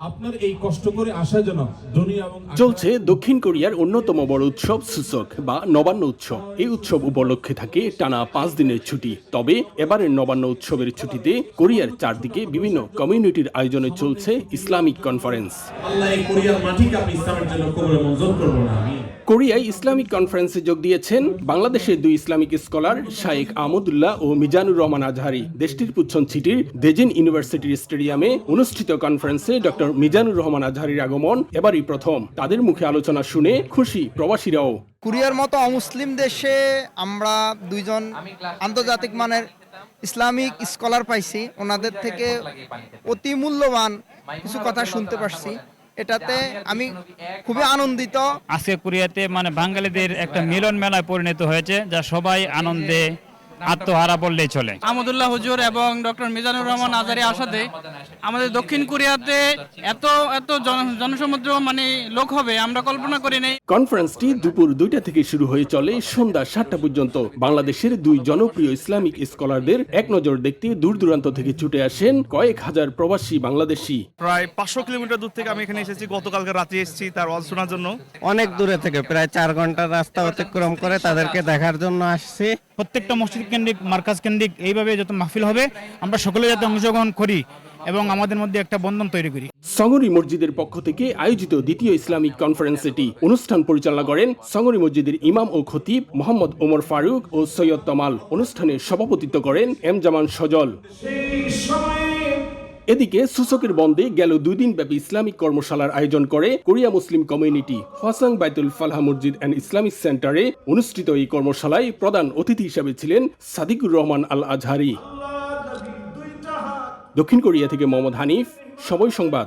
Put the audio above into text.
আপনার এই কষ্ট করে আসার জন্য দুনিয়া এবং চলছে দক্ষিণ কোরিয়ার অন্যতম বড় উৎসব সূচক বা নবান্ন উৎসব। এই উৎসব উপলক্ষে থাকে টানা 5 দিনের ছুটি। তবে এবারের নবান্ন উৎসবের ছুটিতে কোরিয়ার চারদিকে বিভিন্ন কমিউনিটির আয়োজনে চলছে ইসলামিক কনফারেন্স। আল্লাহ এই কোরিয়ার মাটিকে আপনি ইসলামের জন্য কবরে মঞ্জুর করবো না। আমি কোরিয়ায় ইসলামিক কনফারেন্সে যোগ দিয়েছেন বাংলাদেশের 2 ইসলামিক স্কলার শায়েখ আহমদুল্লাহ ও মিজানুর রহমান আজহারি। দেশটির পুচ্ছনছিটির দেজিন ইউনিভার্সিটির স্টেডিয়ামে অনুষ্ঠিত কনফারেন্সে ডক্টর মিজানুর রহমান আজহারির আগমন এবারই প্রথম। তাদের মুখে আলোচনা শুনে খুশি প্রবাসীরাও। কোরিয়ার মতো অমুসলিম দেশে আমরা দুইজন আন্তর্জাতিক মানের ইসলামিক স্কলার পাইছি, ওনাদের থেকে অতি মূল্যবান কিছু কথা শুনতে পারছি। এটাতে আমি খুবই আনন্দিত। আজকে কোরিয়াতে বাঙালিদের একটা মিলন মেলায় পরিণত হয়েছে, যা সবাই আনন্দে আত্মহারা বললেই চলে। আহমদুল্লাহ হুজুর এবং ডক্টর মিজানুর রহমান আজহারি আসাতে আমাদের দক্ষিণ কোরিয়াতে এত এত জনসমুদ্র লোক হবে আমরা কল্পনা করি নাই। কনফারেন্সটি দুপুর 2টা থেকে শুরু হয়ে চলে সন্ধ্যা 7টা পর্যন্ত। বাংলাদেশের 2 জনপ্রিয় ইসলামিক স্কলারদের এক নজর দেখতে দূর দূরান্ত থেকে ছুটে আসেন কয়েক হাজার প্রবাসী বাংলাদেশি। প্রায় 500 কিলোমিটার দূর থেকে আমি এখানে এসেছি। গতকালকে রাতে এসেছি তার ওয়াজ শোনার জন্য। অনেক দূরে থেকে প্রায় 4 ঘন্টার রাস্তা অতিক্রম করে তাদেরকে দেখার জন্য আসছি। প্রত্যেকটা মসজিদ কেন্দ্রিক, মার্কাজ কেন্দ্রিক এইভাবে যত মাহফিল হবে আমরা সকলে যাতে অংশগ্রহণ করি এবং আমাদের মধ্যে একটা বন্ধন তৈরি করি। সঙ্গরি মসজিদের পক্ষ থেকে আয়োজিত দ্বিতীয় ইসলামিক কনফারেন্স এটি। অনুষ্ঠান পরিচালনা করেন সঙ্গরি মসজিদের ইমাম ও খতিব মোহাম্মদ ওমর ফারুক ও সৈয়দ তমাল। অনুষ্ঠানে সভাপতিত্ব করেন এম জামান সজল। এদিকে সূচকের বন্ধে গেল 2 দিন ব্যাপী ইসলামিক কর্মশালার আয়োজন করে কোরিয়া মুসলিম কমিউনিটি। হসাং বাইতুল ফালাহ মসজিদ অ্যান্ড ইসলামিক সেন্টারে অনুষ্ঠিত এই কর্মশালায় প্রধান অতিথি হিসেবে ছিলেন সাদিকুর রহমান আল আজহারি। দক্ষিণ কোরিয়া থেকে মোহাম্মদ হানিফ, সময় সংবাদ।